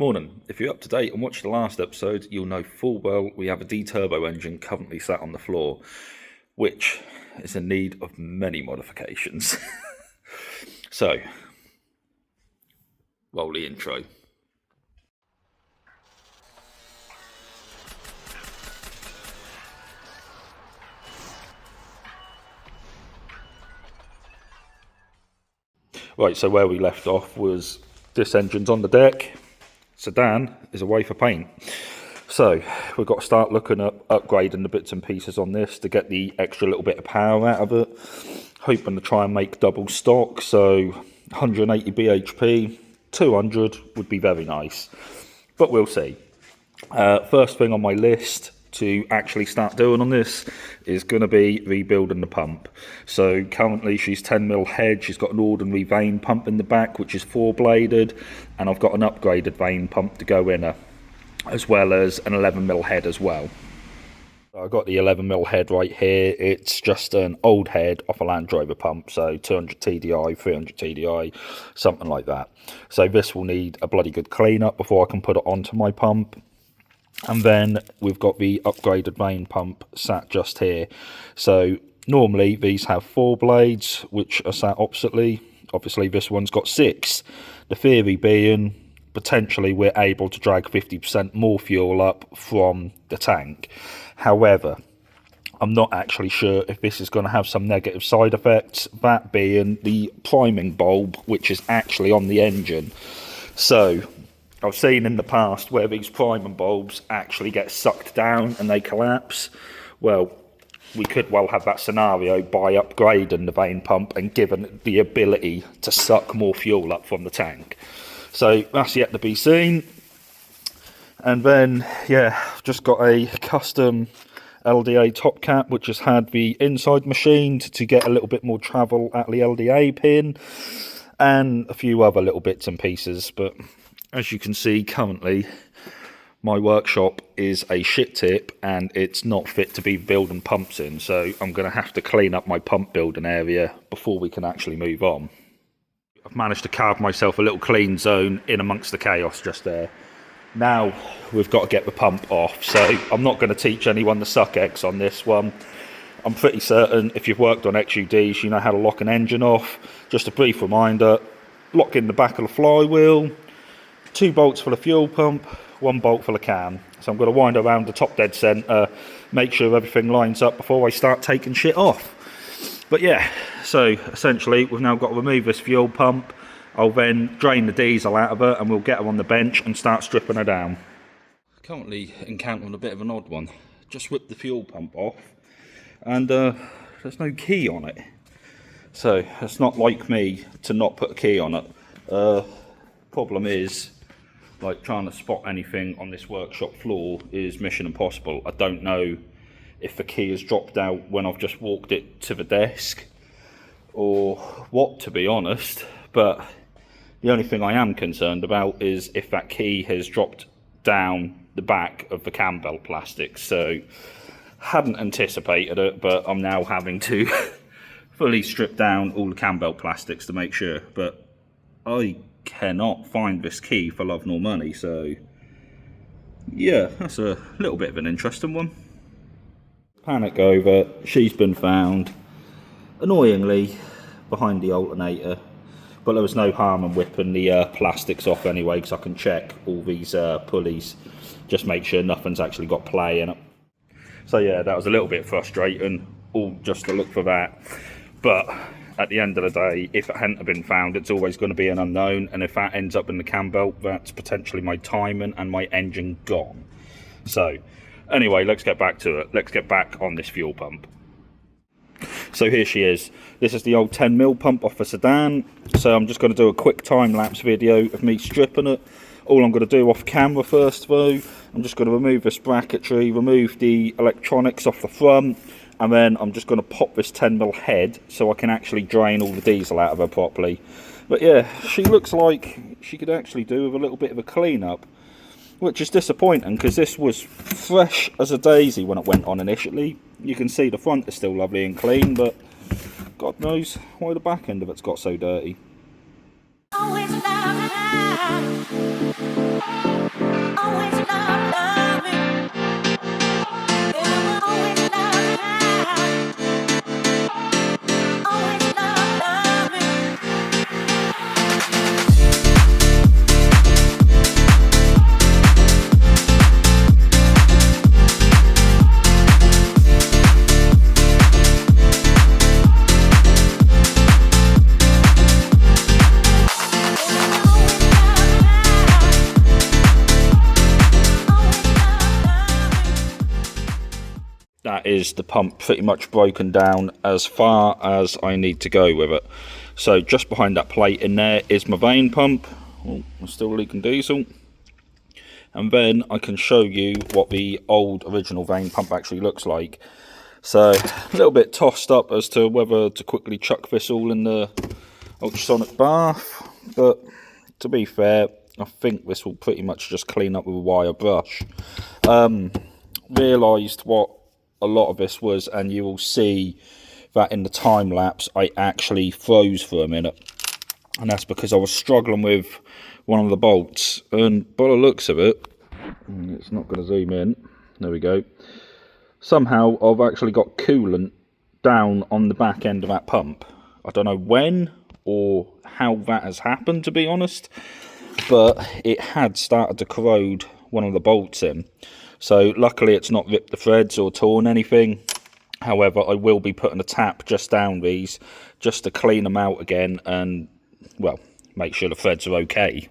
Morning. If you're up to date and watched the last episode, you'll know full well we have a Dturbo engine currently sat on the floor, which is in need of many modifications. So, roll the intro. Right, so where we left off was this engine's on the deck, Sedan is away for paint. So we've got to start looking at upgrading the bits and pieces on this to get the extra little bit of power out of it. Hoping to try and make double stock, so 180 bhp, 200 would be very nice, but we'll see. First thing on my list to actually start doing on this is going to be rebuilding the pump. So currently she's 10mm head, she's got an ordinary vane pump in the back which is 4-bladed, and I've got an upgraded vane pump to go in her, as well as an 11mm head as well. I've got the 11mm head right here. It's just an old head off a Land Rover pump, so 200 TDI, 300 TDI, something like that. So this will need a bloody good clean up before I can put it onto my pump. And then we've got the upgraded vane pump sat just here. So normally these have 4 blades which are sat oppositely. Obviously this one's got 6. The theory being potentially we're able to drag 50% more fuel up from the tank. However, I'm not actually sure if this is going to have some negative side effects, that being the priming bulb which is actually on the engine. So I've seen in the past where these priming bulbs actually get sucked down and they collapse. Well, we could well have that scenario by upgrading the vane pump and giving it the ability to suck more fuel up from the tank. So that's yet to be seen. And then, yeah, I've just got a custom LDA top cap which has had the inside machined to get a little bit more travel at the LDA pin, and a few other little bits and pieces. But as you can see, currently my workshop is a shit tip and it's not fit to be building pumps in, so I'm going to have to clean up my pump building area before we can actually move on. I've managed to carve myself a little clean zone in amongst the chaos just there. Now we've got to get the pump off, so I'm not going to teach anyone to suck eggs on this one. I'm pretty certain if you've worked on XUDs you know how to lock an engine off. Just a brief reminder: lock in the back of the flywheel, 2 bolts for the fuel pump, 1 bolt for the cam. So I'm going to wind around the top dead centre, make sure everything lines up before I start taking shit off. But yeah, so essentially we've now got to remove this fuel pump. I'll then drain the diesel out of it and we'll get her on the bench and start stripping her down. Currently encountering a bit of an odd one. Just whipped the fuel pump off and there's no key on it. So it's not like me to not put a key on it. Problem is, like, trying to spot anything on this workshop floor is mission impossible. I don't know if the key has dropped out when I've just walked it to the desk or what, to be honest, but the only thing I am concerned about is if that key has dropped down the back of the cam belt plastic. So hadn't anticipated it, but I'm now having to fully strip down all the cam belt plastics to make sure. But I cannot find this key for love nor money, so yeah, that's a little bit of an interesting one. Panic over, she's been found annoyingly behind the alternator, but there was no harm in whipping the plastics off anyway, because I can check all these pulleys, just make sure nothing's actually got play in it. So yeah, that was a little bit frustrating, all just to look for that. But at the end of the day, if it hadn't have been found, it's always going to be an unknown, and if that ends up in the cam belt, that's potentially my timing and my engine gone. So anyway, let's get back to it. Let's get back on this fuel pump. So here she is. This is the old 10mm pump off a Sedan. So I'm just going to do a quick time-lapse video of me stripping it. All I'm going to do off camera first though, I'm just going to remove this bracketry, remove the electronics off the front, and then I'm just going to pop this 10mm head so I can actually drain all the diesel out of her properly. But yeah, she looks like she could actually do with a little bit of a clean-up, which is disappointing because this was fresh as a daisy when it went on initially. You can see the front is still lovely and clean, but God knows why the back end of it's got so dirty. Always love. is the pump pretty much broken down as far as I need to go with it. So just behind that plate in there is my vane pump. Oh, I'm still leaking diesel. And then I can show you what the old original vane pump actually looks like. So a little bit tossed up as to whether to quickly chuck this all in the ultrasonic bath, but to be fair, I think this will pretty much just clean up with a wire brush. Realised what a lot of this was, and you will see that in the time lapse I actually froze for a minute, and that's because I was struggling with one of the bolts, and by the looks of it, it's not going to zoom in, there we go, somehow I've actually got coolant down on the back end of that pump. I don't know when or how that has happened, to be honest, but it had started to corrode one of the bolts in. So luckily it's not ripped the threads or torn anything. However, I will be putting a tap just down these just to clean them out again and, well, make sure the threads are okay.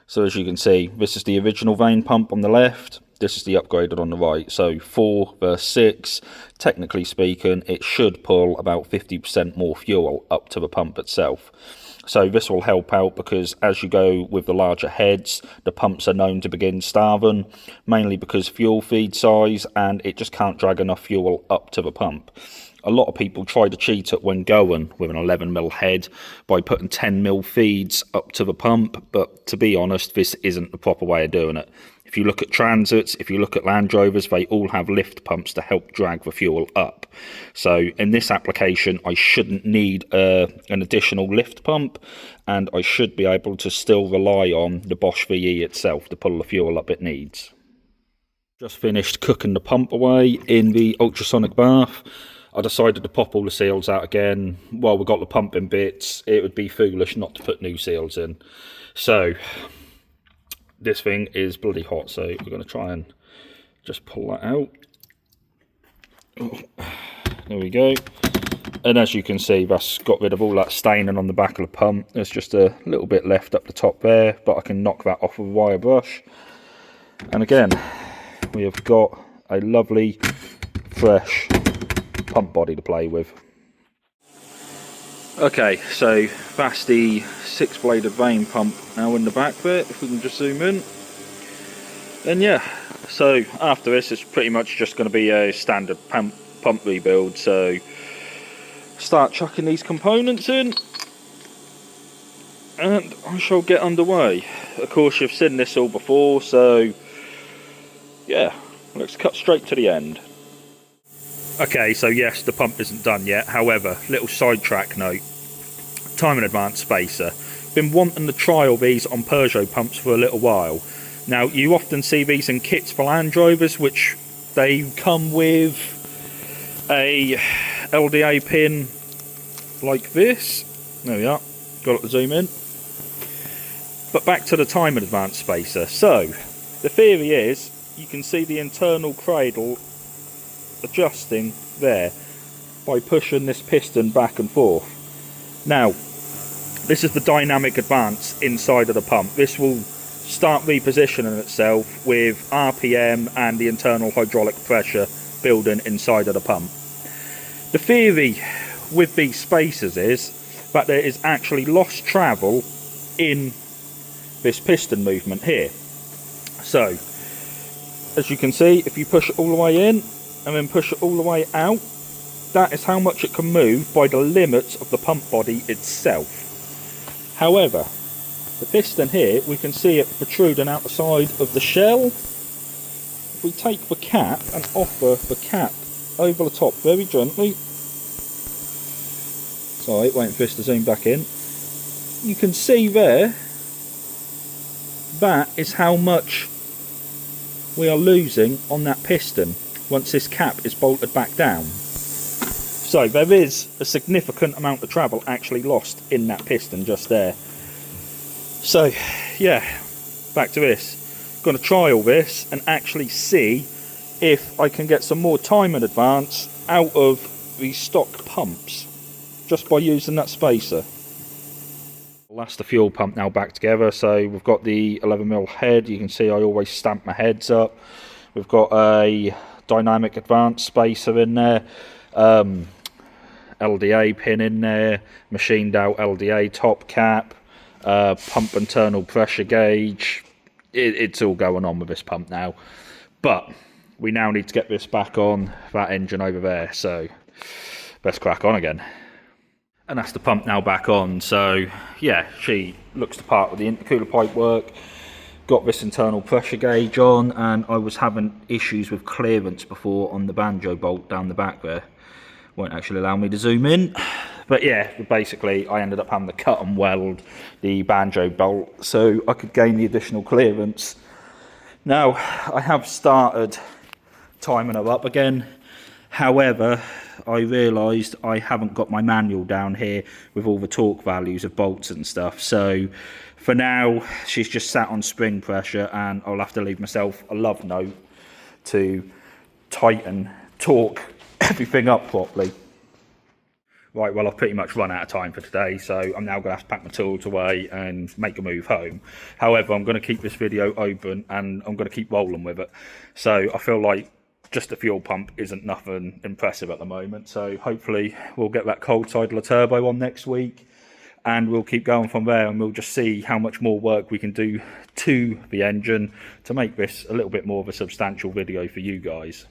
So as you can see, this is the original vane pump on the left, this is the upgraded on the right. So 4 versus 6, technically speaking, it should pull about 50% more fuel up to the pump itself. So this will help out because as you go with the larger heads, the pumps are known to begin starving, mainly because fuel feed size, and it just can't drag enough fuel up to the pump. A lot of people try to cheat it when going with an 11mm head by putting 10mm feeds up to the pump, but to be honest, this isn't the proper way of doing it. If you look at Transits, if you look at Land Rovers, they all have lift pumps to help drag the fuel up. So in this application, I shouldn't need an additional lift pump, and I should be able to still rely on the Bosch VE itself to pull the fuel up it needs. Just finished cooking the pump away in the ultrasonic bath. I decided to pop all the seals out again. While we got the pump in bits, it would be foolish not to put new seals in. So this thing is bloody hot, so we're going to try and just pull that out. Oh, there we go. And as you can see, that's got rid of all that staining on the back of the pump. There's just a little bit left up the top there, but I can knock that off with a wire brush. And again, we have got a lovely, fresh pump body to play with. Okay, so that's the 6-bladed vane pump now in the back there, if we can just zoom in. And yeah, so after this it's pretty much just going to be a standard pump rebuild, so start chucking these components in and I shall get underway. Of course you've seen this all before, so yeah, let's cut straight to the end. Okay, so yes, the pump isn't done yet. However, little sidetrack note, time in advance spacer. Been wanting to trial these on Peugeot pumps for a little while. Now, you often see these in kits for Land Rovers, which they come with a LDA pin like this. There we are, got it to zoom in. But back to the time in advance spacer. So, the theory is, you can see the internal cradle adjusting there by pushing this piston back and forth. Now, this is the dynamic advance inside of the pump. This will start repositioning itself with RPM and the internal hydraulic pressure building inside of the pump. The theory with these spacers is that there is actually lost travel in this piston movement here. So, as you can see, if you push it all the way in and then push it all the way out, that is how much it can move by the limits of the pump body itself. However, the piston here, we can see it protruding out the side of the shell. If we take the cap and offer the cap over the top very gently, sorry, waiting for this to zoom back in, you can see there, that is how much we are losing on that piston once this cap is bolted back down. So there is a significant amount of travel actually lost in that piston just there. So yeah, back to this. Going to trial this and actually see if I can get some more time in advance out of these stock pumps just by using that spacer. Well, that's the fuel pump now back together. So we've got the 11mm head. You can see I always stamp my heads up. We've got a dynamic advance spacer in there, LDA pin in there, machined out LDA top cap, pump internal pressure gauge. It's all going on with this pump now, but we now need to get this back on that engine over there, so let's crack on again. And that's the pump now back on. So yeah, she looks the part with the intercooler pipe work. Got this internal pressure gauge on, and I was having issues with clearance before on the banjo bolt down the back there. Won't actually allow me to zoom in, but yeah, basically I ended up having to cut and weld the banjo bolt so I could gain the additional clearance. Now I have started timing her up again, however I realised I haven't got my manual down here with all the torque values of bolts and stuff, so for now she's just sat on spring pressure, and I'll have to leave myself a love note to tighten, torque everything up properly. Right, well, I've pretty much run out of time for today, so I'm now going to have to pack my tools away and make a move home. However, I'm going to keep this video open and I'm going to keep rolling with it. So I feel like just the fuel pump isn't nothing impressive at the moment, so hopefully we'll get that cold side of the turbo on next week, and we'll keep going from there, and we'll just see how much more work we can do to the engine to make this a little bit more of a substantial video for you guys.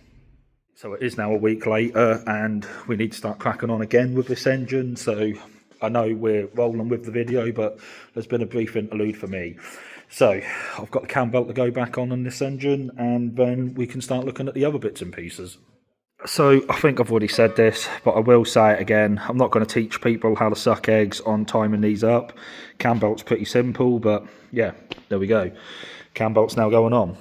So it is now a week later, and we need to start cracking on again with this engine. So I know we're rolling with the video, but there's been a brief interlude for me. So I've got the cam belt to go back on this engine, and then we can start looking at the other bits and pieces. So I think I've already said this, but I will say it again. I'm not going to teach people how to suck eggs on timing these up. Cam belt's pretty simple, but yeah, there we go. Cam belt's now going on.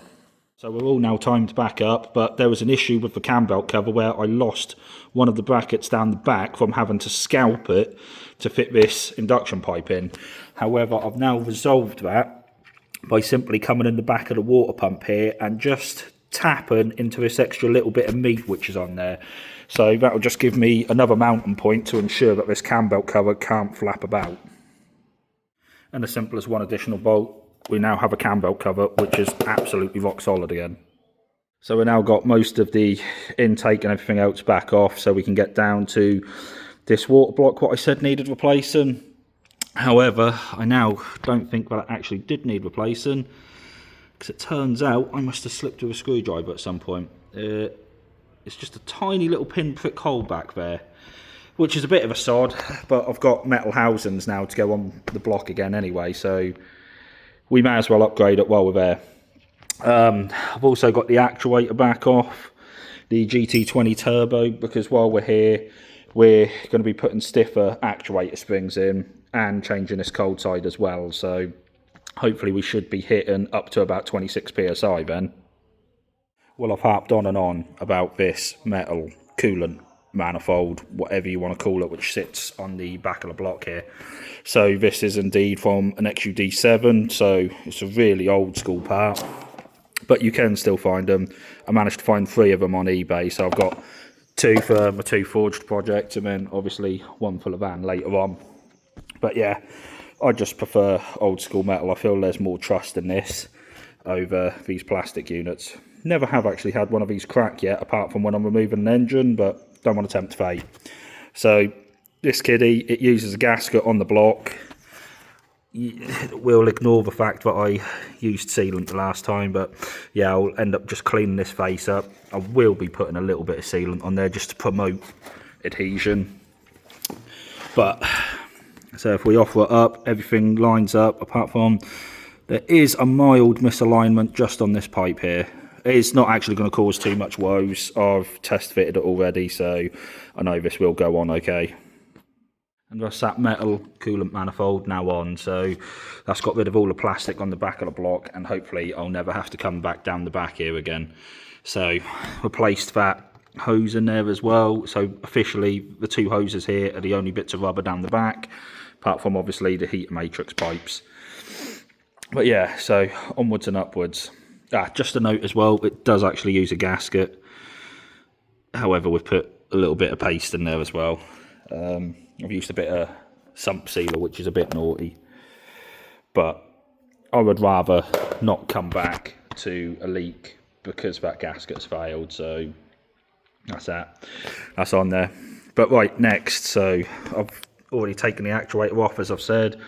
So we're all now timed back up, but there was an issue with the cam belt cover where I lost one of the brackets down the back from having to scalp it to fit this induction pipe in. However, I've now resolved that by simply coming in the back of the water pump here and just tapping into this extra little bit of meat which is on there. So that'll just give me another mounting point to ensure that this cam belt cover can't flap about. And as simple as one additional bolt, we now have a cam belt cover which is absolutely rock solid again. So we now got most of the intake and everything else back off, so we can get down to this water block what I said needed replacing. However, I now don't think that it actually did need replacing, because it turns out I must have slipped with a screwdriver at some point. It's just a tiny little pinprick hole back there, which is a bit of a sod, but I've got metal housings now to go on the block again anyway, so we may as well upgrade it while we're there. I've also got the actuator back off, the GT20 Turbo, because while we're here, we're going to be putting stiffer actuator springs in and changing this cold side as well. So hopefully we should be hitting up to about 26 PSI then. Well, I've harped on and on about this metal coolant manifold, whatever you want to call it, which sits on the back of the block here. So this is indeed from an XUD7, so it's a really old school part, but you can still find them. I managed to find 3 of them on eBay, so I've got 2 for my 2 forged projects, and then obviously 1 for the van later on. But yeah, I just prefer old school metal. I feel there's more trust in this over these plastic units. Never have actually had one of these crack yet, apart from when I'm removing an engine, but don't want to tempt fate. So this kiddie, it uses a gasket on the block. We'll ignore the fact that I used sealant the last time, but yeah, I'll end up just cleaning this face up. I will be putting a little bit of sealant on there just to promote adhesion. But so if we offer it up, everything lines up, apart from there is a mild misalignment just on this pipe here. It's not actually going to cause too much woes. I've test fitted it already, so I know this will go on okay. And that's that metal coolant manifold now on, so that's got rid of all the plastic on the back of the block, and hopefully I'll never have to come back down the back here again. So replaced that hose in there as well, so officially the 2 hoses here are the only bits of rubber down the back, apart from obviously the heater matrix pipes. But yeah, so onwards and upwards. Just a note as well, it does actually use a gasket. However, we've put a little bit of paste in there as well. I've used a bit of Sump sealer, which is a bit naughty. But I would rather not come back to a leak because that gasket's failed, so that's that. That's on there. But right, next, so I've already taken the actuator off, as I've said.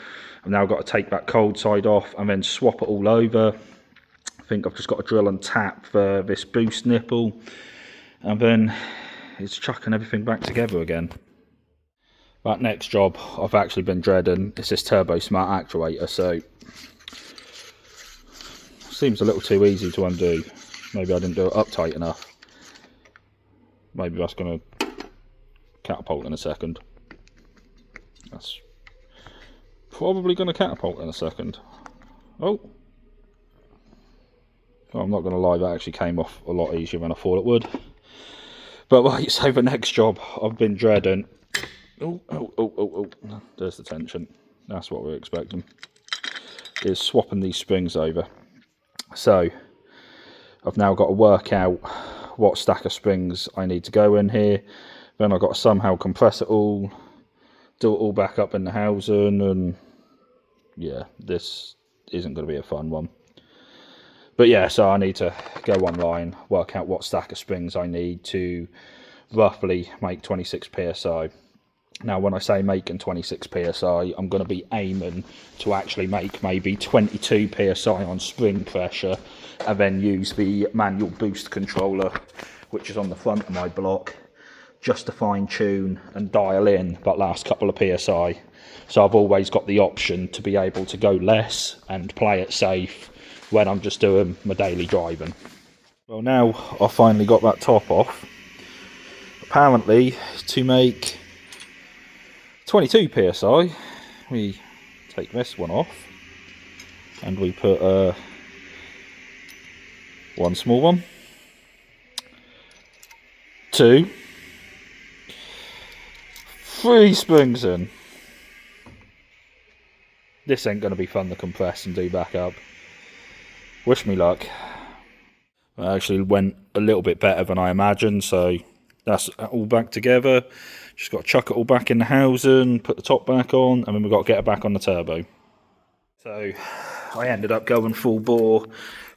I've now got to take that cold side off and then swap it all over. I think I've just got to drill and tap for this boost nipple, and then it's chucking everything back together again. That next job I've actually been dreading. It's this Turbo Smart actuator, so seems a little too easy to undo. Maybe I didn't do it up tight enough. Maybe that's going to catapult in a second. That's probably going to catapult in a second. Oh, I'm not going to lie, that actually came off a lot easier than I thought it would. But right, so the next job I've been dreading. Oh, there's the tension. That's what we're expecting. Is swapping these springs over. So I've now got to work out what stack of springs I need to go in here. Then I've got to somehow compress it all, do it all back up in the housing, and yeah, this isn't going to be a fun one. But yeah, so I need to go online, work out what stack of springs I need to roughly make 26 psi. Now, when I say making 26 psi, I'm going to be aiming to actually make maybe 22 psi on spring pressure, and then use the manual boost controller, which is on the front of my block, just to fine tune and dial in that last couple of psi. So I've always got the option to be able to go less and play it safe when I'm just doing my daily driving. Well, now I've finally got that top off. Apparently, to make 22 psi, we take this one off and we put one small one, 2, 3 springs in. This ain't going to be fun to compress and do back up. Wish me luck. It actually went a little bit better than I imagined, so that's all back together. Just got to chuck it all back in the housing, put the top back on, and then we've got to get it back on the turbo. So I ended up going full bore,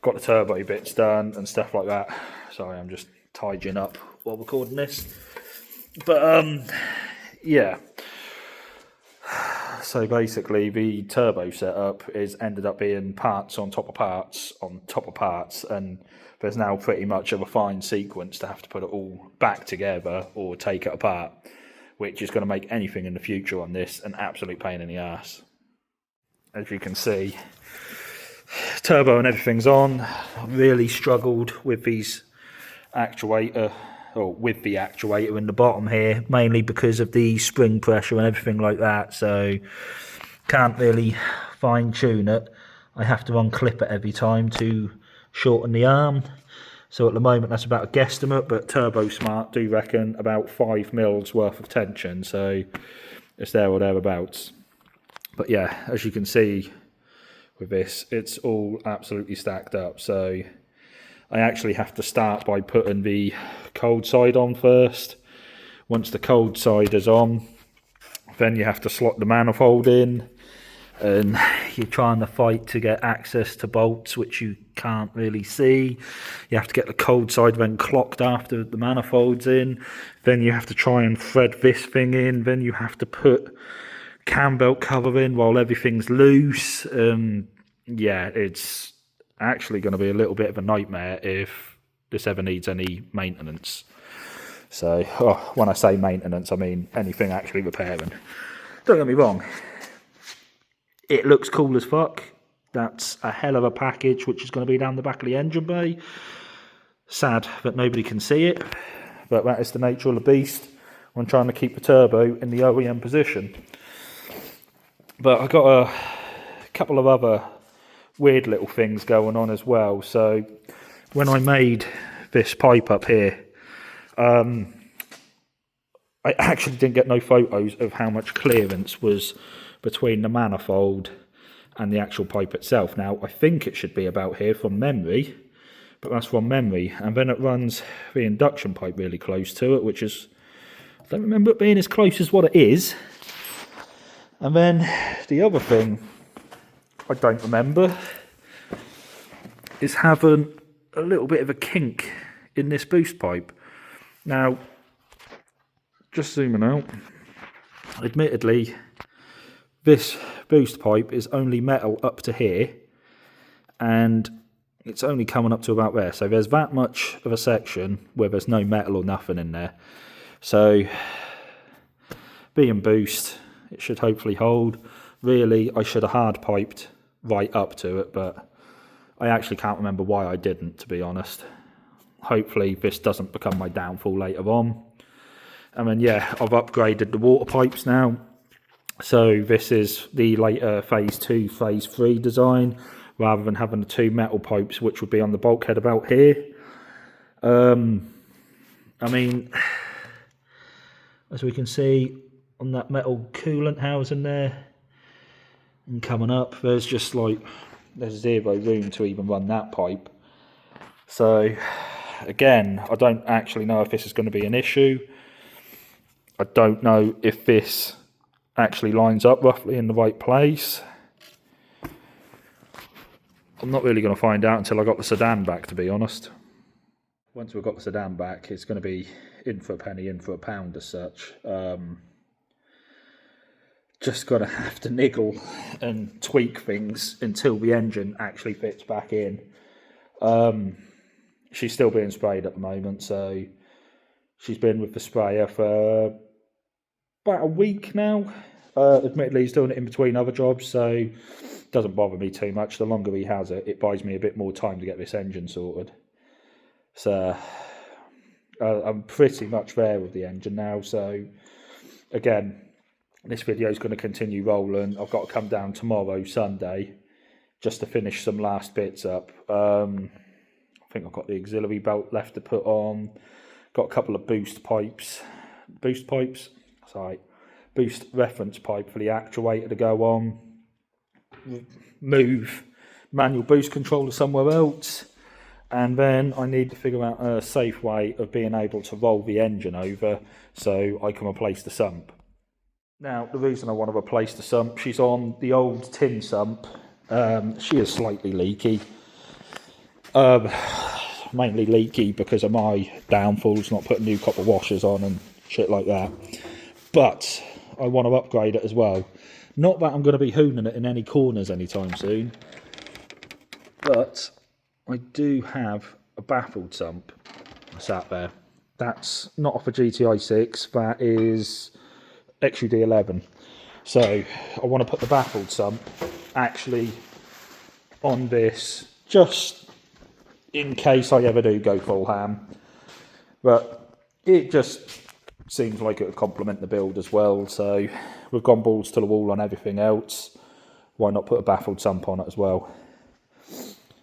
got the turbo bits done and stuff like that. Sorry, I'm just tidying up while recording this. But yeah. So basically the turbo setup is ended up being parts on top of parts on top of parts, and there's now pretty much a refined sequence to have to put it all back together or take it apart, which is going to make anything in the future on this an absolute pain in the ass. As you can see, turbo and everything's on. I really struggled with these actuator, or with the actuator in the bottom here, mainly because of the spring pressure and everything like that, so can't really fine tune it. I have to unclip it every time to shorten the arm. So at the moment that's about a guesstimate, but Turbo Smart do reckon about 5 mils worth of tension, so it's there or thereabouts. But yeah, as you can see with this, it's all absolutely stacked up. So I actually have to start by putting the cold side on first. Once the cold side is on, then you have to slot the manifold in, and you're trying to fight to get access to bolts which you can't really see. You have to get the cold side then clocked after the manifold's in. Then you have to try and thread this thing in. Then you have to put cam belt cover in while everything's loose. Yeah, it's actually going to be a little bit of a nightmare if this ever needs any maintenance. So when I say maintenance, I mean anything actually repairing. Don't get me wrong, it looks cool as fuck. That's a hell of a package which is going to be down the back of the engine bay. Sad that nobody can see it, but that is the nature of the beast when trying to keep the turbo in the OEM position. But I got a couple of other weird little things going on as well. So when I made this pipe up here, I actually didn't get no photos of how much clearance was between the manifold and the actual pipe itself. Now I think it should be about here from memory, but that's from memory. And then it runs the induction pipe really close to it, which is, I don't remember it being as close as what it is. And then the other thing I don't remember is having a little bit of a kink in this boost pipe. Now, just zooming out, admittedly, this boost pipe is only metal up to here, and it's only coming up to about there. So there's that much of a section where there's no metal or nothing in there. So, being boost, it should hopefully hold. Really, I should have hard piped right up to it, but I actually can't remember why I didn't, to be honest. Hopefully this doesn't become my downfall later on. And then yeah, I've upgraded the water pipes now. So this is the later phase 2, phase 3 design, rather than having the 2 metal pipes, which would be on the bulkhead about here. I mean, as we can see on that metal coolant housing there, and coming up, there's just like, there's zero room to even run that pipe. So again, I don't actually know if this is going to be an issue. I don't know if this actually lines up roughly in the right place. I'm not really going to find out until I got the Sedan back, to be honest. Once we've got the Sedan back, it's going to be in for a penny, in for a pound as such. Just got to have to niggle and tweak things until the engine actually fits back in. She's still being sprayed at the moment, so she's been with the sprayer for about a week now. Admittedly, he's doing it in between other jobs, so it doesn't bother me too much. The longer he has it, it buys me a bit more time to get this engine sorted. So I'm pretty much there with the engine now. So again, this video is going to continue rolling. I've got to come down tomorrow, Sunday, just to finish some last bits up. I think I've got the auxiliary belt left to put on. Got a couple of boost reference pipe for the actuator to go on. Move manual boost controller somewhere else. And then I need to figure out a safe way of being able to roll the engine over so I can replace the sump. Now, the reason I want to replace the sump, she's on the old tin sump. She is slightly leaky. Mainly leaky because of my downfalls, not putting new copper washers on and shit like that. But I want to upgrade it as well. Not that I'm going to be hooning it in any corners anytime soon. But I do have a baffled sump sat there. That's not off a GTI 6, that is XUD11. So I want to put the baffled sump actually on this, just in case I ever do go full ham. But it just seems like it would complement the build as well. So we've gone balls to the wall on everything else. Why not put a baffled sump on it as well?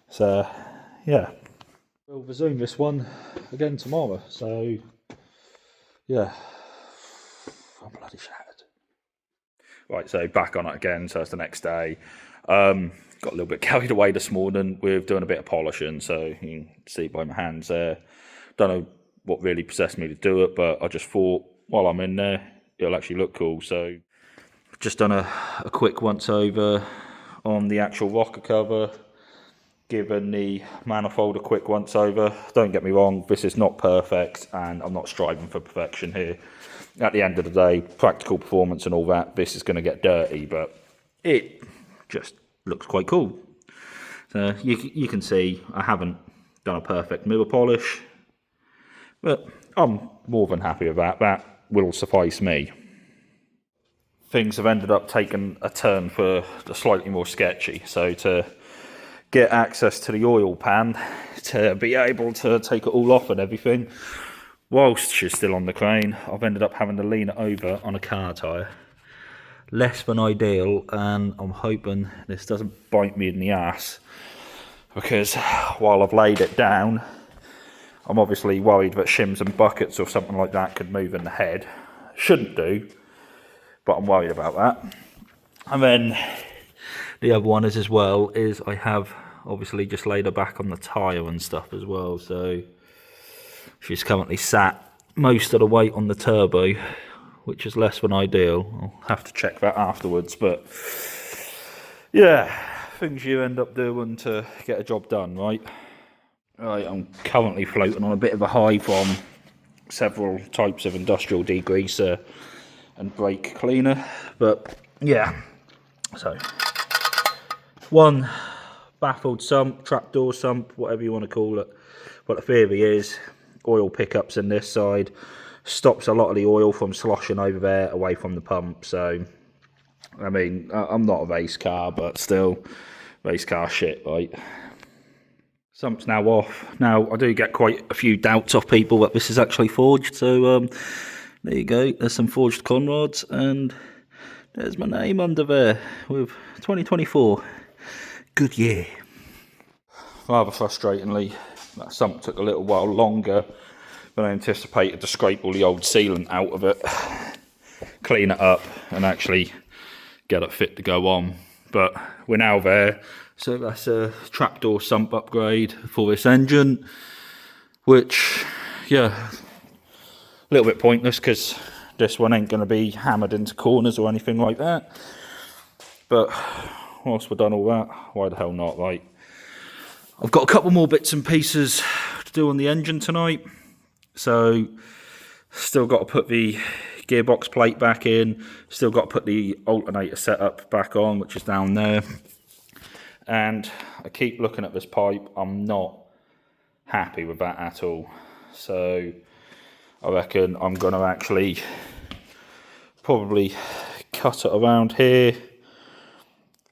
So yeah, we'll resume this one again tomorrow. So yeah, I'm bloody shattered. Right, so back on it again. So it's the next day. Got a little bit carried away this morning with doing a bit of polishing. So you can see by my hands there. Don't know what really possessed me to do it, but I just thought while I'm in there, it'll actually look cool. So just done a quick once over on the actual rocker cover, given the manifold a quick once over. Don't get me wrong, this is not perfect and I'm not striving for perfection here. At the end of the day, practical performance and all that, this is going to get dirty, but it just looks quite cool. So you can see I haven't done a perfect mirror polish, but I'm more than happy with that. That will suffice me. Things have ended up taking a turn for the slightly more sketchy. So to get access to the oil pan, to be able to take it all off and everything, whilst she's still on the crane, I've ended up having to lean it over on a car tyre. Less than ideal, and I'm hoping this doesn't bite me in the ass, because while I've laid it down, I'm obviously worried that shims and buckets or something like that could move in the head. Shouldn't do, but I'm worried about that. And then the other one is I have obviously just laid her back on the tyre and stuff as well, so she's currently sat most of the weight on the turbo, which is less than ideal. I'll have to check that afterwards, but yeah, things you end up doing to get a job done, right? Right, I'm currently floating on a bit of a high from several types of industrial degreaser and brake cleaner, but yeah, so one baffled sump, trapdoor sump, whatever you want to call it. But the theory is oil pickups in this side stops a lot of the oil from sloshing over there away from the pump. So I mean, I'm not a race car, but still race car shit, right? Sump's now off. Now, I do get quite a few doubts off people that this is actually forged, so there you go. There's some forged conrods, and there's my name under there with 2024. Good year. Rather frustratingly, that sump took a little while longer than I anticipated to scrape all the old sealant out of it, clean it up, and actually get it fit to go on. But we're now there. So that's a trapdoor sump upgrade for this engine, which, yeah, a little bit pointless because this one ain't going to be hammered into corners or anything like that. But whilst we've done all that, why the hell not, right? I've got a couple more bits and pieces to do on the engine tonight. So, still got to put the gearbox plate back in, still got to put the alternator setup back on, which is down there. And I keep looking at this pipe. I'm not happy with that at all. So I reckon I'm going to actually probably cut it around here,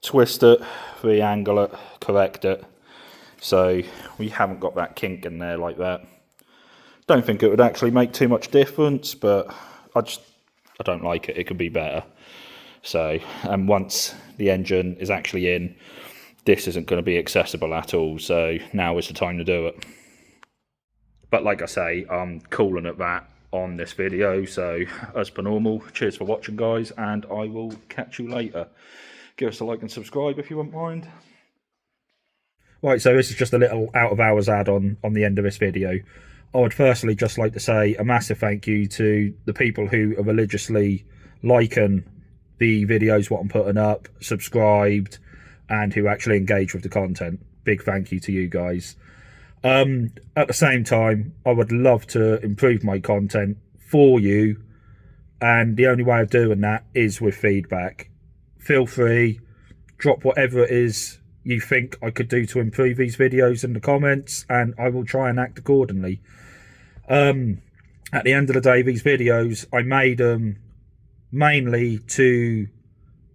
twist it, re-angle it, correct it. So we haven't got that kink in there like that. Don't think it would actually make too much difference, but I don't like it. It could be better. So, and once the engine is actually in, this isn't going to be accessible at all, so now is the time to do it. But like I say, I'm calling it that on this video, so as per normal, cheers for watching, guys, and I will catch you later. Give us a like and subscribe if you wouldn't mind. Right, so this is just a little out-of-hours add-on on the end of this video. I would firstly just like to say a massive thank you to the people who are religiously liking the videos, what I'm putting up, subscribed, and who actually engage with the content. Big thank you to you guys. At the same time, I would love to improve my content for you, and the only way of doing that is with feedback. Feel free, drop whatever it is you think I could do to improve these videos in the comments, and I will try and act accordingly. At the end of the day, these videos, I made them mainly to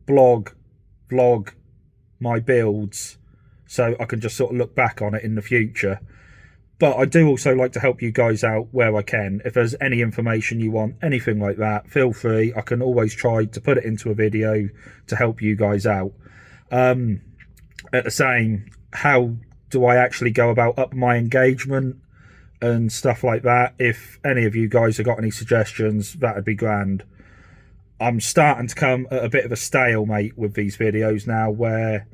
vlog my builds, so I can just sort of look back on it in the future. But I do also like to help you guys out where I can. If there's any information you want, anything like that, feel free. I can always try to put it into a video to help you guys out. At the same, how do I actually go about up my engagement and stuff like that? If any of you guys have got any suggestions, that'd be grand. I'm starting to come at a bit of a stalemate with these videos now, where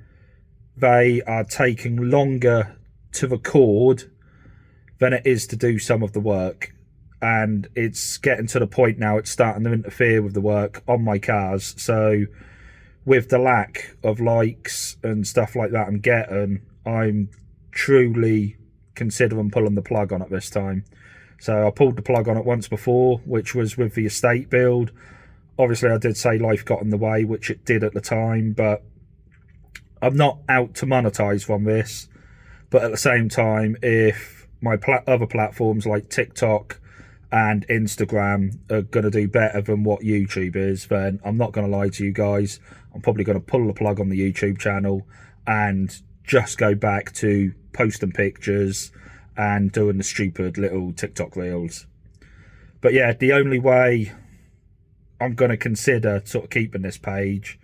they are taking longer to record than it is to do some of the work, and it's getting to the point now it's starting to interfere with the work on my cars. So with the lack of likes and stuff like that I'm getting, I'm truly considering pulling the plug on it this time. So I pulled the plug on it once before, which was with the estate build. Obviously I did say life got in the way, which it did at the time, but I'm not out to monetize from this. But at the same time, if my other platforms like TikTok and Instagram are going to do better than what YouTube is, then I'm not going to lie to you guys. I'm probably going to pull the plug on the YouTube channel and just go back to posting pictures and doing the stupid little TikTok reels. But yeah, the only way I'm going to consider sort of keeping this page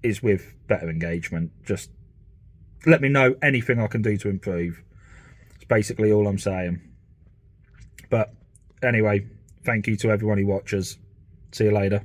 is with better engagement. Just let me know anything I can do to improve. It's basically all I'm saying. But anyway, thank you to everyone who watches. See you later.